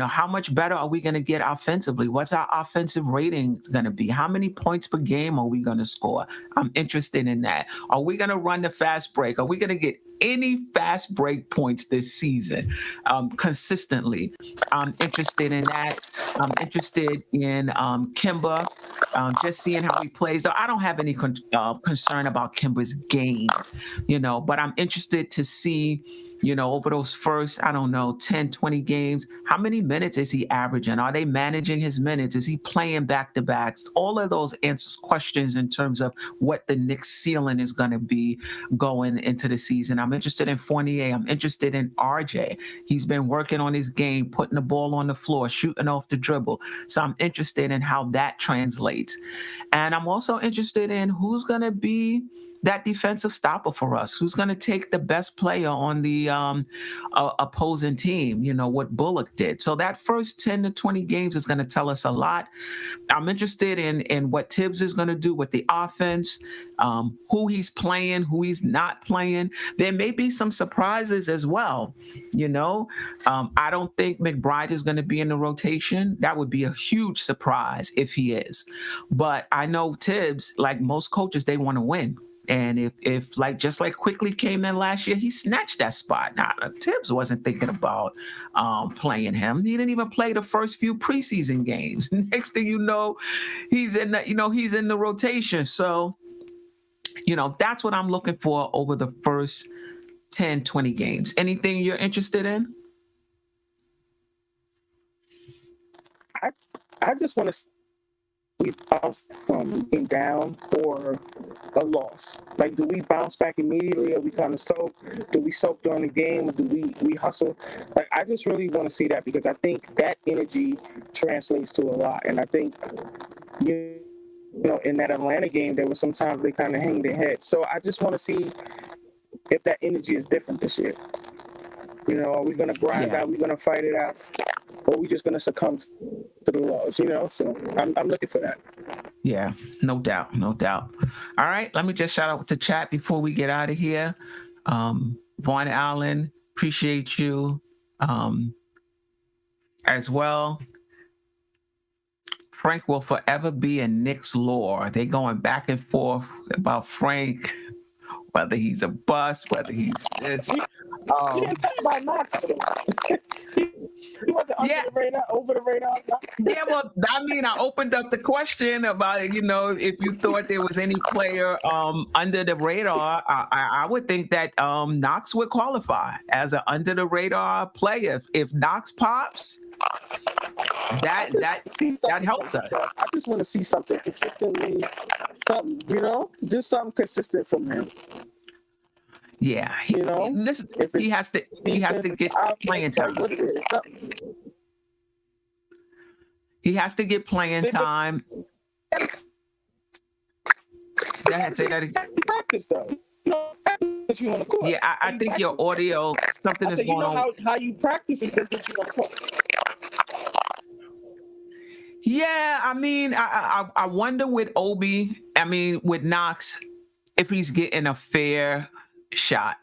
How much better are we going to get offensively? What's our offensive rating going to be? How many points per game are we going to score? I'm interested in that. Are we going to run the fast break? Are we going to get any fast break points this season consistently? I'm interested in that. I'm interested in Kemba, just seeing how he plays. Though I don't have any concern about Kemba's game, but I'm interested to see, over those first, 10, 20 games, how many minutes is he averaging? Are they managing his minutes? Is he playing back-to-backs? All of those answers questions in terms of what the Knicks ceiling is going to be going into the season. I'm interested in Fournier. I'm interested in RJ. He's been working on his game, putting the ball on the floor, shooting off the dribble. So I'm interested in how that translates. And I'm also interested in who's going to be that defensive stopper for us, who's going to take the best player on the opposing team, what Bullock did. So that first 10 to 20 games is going to tell us a lot. I'm interested in what Tibbs is going to do with the offense, who he's playing, who he's not playing. There may be some surprises as well. I don't think McBride is going to be in the rotation. That would be a huge surprise if he is. But I know Tibbs, like most coaches, they want to win. And if like just like Quickly came in last year, he snatched that spot. Now Tibbs wasn't thinking about playing him. He didn't even play the first few preseason games. Next thing you know, he's in the rotation. So, that's what I'm looking for over the first 10, 20 games. Anything you're interested in? I just want to we bounce from being down or a loss? Like, do we bounce back immediately, or we kind of soak? Do we soak during the game, or do we hustle? Like, I just really want to see that, because I think that energy translates to a lot. And I think, in that Atlanta game, there was sometimes they kind of hang their head. So I just want to see if that energy is different this year. Are we going to grind out? Are we going to fight it out? Or are we just going to succumb to the loss, So I'm looking for that. Yeah, no doubt. All right, let me just shout out to chat before we get out of here. Vaughn Allen, appreciate you um, as well. Frank will forever be in Knicks lore. They going back and forth about Frank, whether he's a bust, whether he's this. You didn't talk about Knox. He wasn't under Yeah, the radar, over the radar. yeah. Well, I mean, I opened up the question about if you thought there was any player under the radar. I would think that Knox would qualify as an under the radar player. If Knox pops, that helps us. I just want to see something consistently, something, just something consistent from him. Yeah, he has to get playing time. He has to get playing time. Go ahead, say that again. Practice though. You on the court. Yeah, I think your audio, something is going on. How you practice is what you on the court. Yeah, I mean, I wonder with with Knox, if he's getting a fair shot.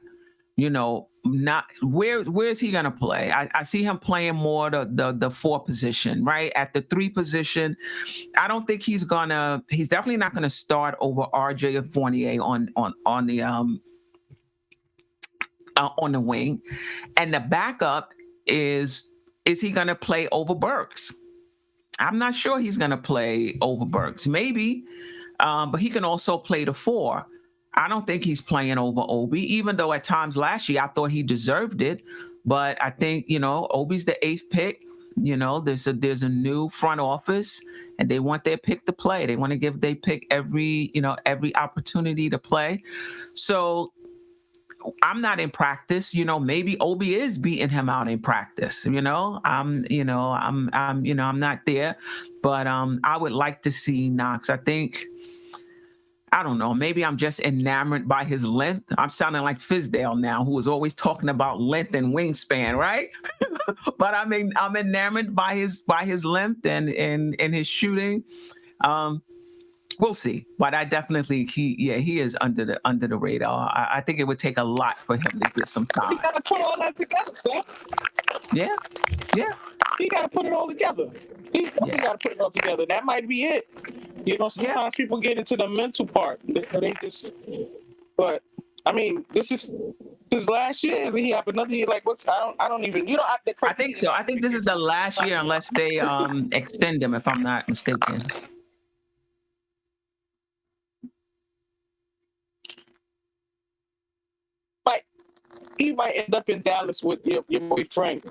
Not where's he gonna play? I see him playing more the 4 position, right? At the 3 position, I don't think he's definitely not gonna start over RJ or Fournier on the wing. And the backup is he gonna play over Burks? I'm not sure he's gonna play over Burks. Maybe, but he can also play the 4. I don't think he's playing over Obi, even though at times last year I thought he deserved it. But I think, Obi's the 8th pick. There's a new front office and they want their pick to play. They want to give their pick every opportunity to play. So I'm not in practice. Maybe Obi is beating him out in practice. I'm not there, but I would like to see Knox. I don't know. Maybe I'm just enamored by his length. I'm sounding like Fizdale now, who was always talking about length and wingspan, right? But I'm enamored by his length and his shooting. We'll see. But I definitely he is under the radar. I think it would take a lot for him to get some time. You gotta put all that together, Steph. Yeah. You gotta put it all together. You gotta put it all together. That might be it. Sometimes people get into the mental part. But I mean, this is last year. And he have another year. Like, I don't even. I think so. I think this is the last year, unless they extend him, if I'm not mistaken. He might end up in Dallas with your boy Frank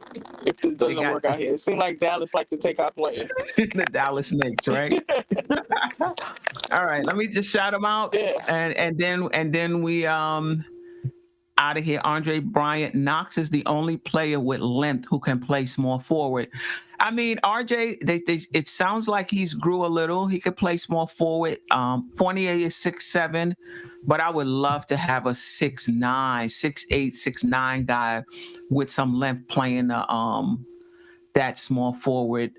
if this doesn't work out here. It seems like Dallas like to take our players. The Dallas Knicks, right? All right, let me just shout them out, and then we out of here. Andre Bryant. Knox is the only player with length who can play small forward. I mean, RJ, it sounds like he's grew a little. He could play small forward. Fournier is 6'7", but I would love to have a 6'9", 6'8", 6'9" guy with some length playing that small forward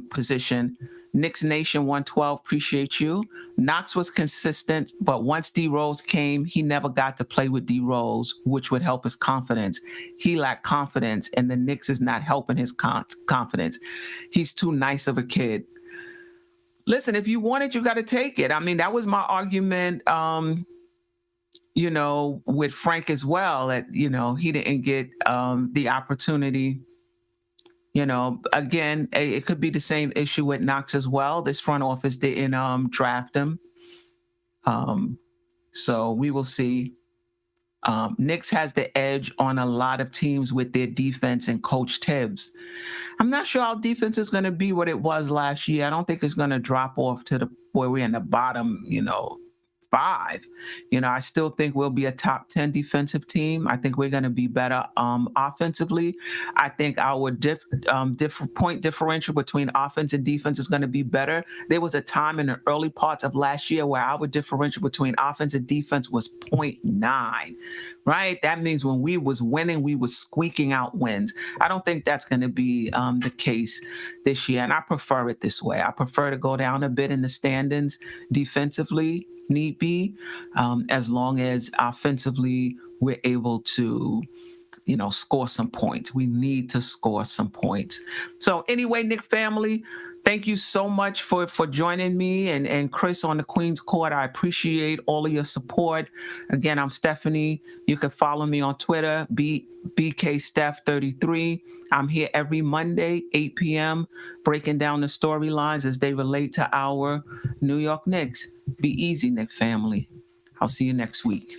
position. Knicks Nation 112, appreciate you. Knox was consistent, but once D Rose came, he never got to play with D Rose, which would help his confidence. He lacked confidence, and the Knicks is not helping his confidence. He's too nice of a kid. Listen, if you want it, you got to take it. I mean, that was my argument, with Frank as well, that, he didn't get the opportunity. Again, it could be the same issue with Knox as well. This front office didn't draft him. So we will see. Knicks has the edge on a lot of teams with their defense and Coach Tibbs. I'm not sure our defense is going to be what it was last year. I don't think it's going to drop off to where we're in the bottom, 5. I still think we'll be a top 10 defensive team. I think we're going to be better offensively. I think our point differential between offense and defense is going to be better. There was a time in the early parts of last year where our differential between offense and defense was 0.9, right? That means when we was winning, we was squeaking out wins. I don't think that's going to be the case this year, and I prefer it this way. I prefer to go down a bit in the standings defensively, need be, as long as offensively we're able to score some points. We need to score some points. So anyway, Knick family, thank you so much for joining me and Chris on the Queen's Court. I appreciate all of your support. Again, I'm Stephanie. You can follow me on Twitter, BKSteph33. I'm here every Monday, 8 p.m., breaking down the storylines as they relate to our New York Knicks. Be easy, Knick family. I'll see you next week.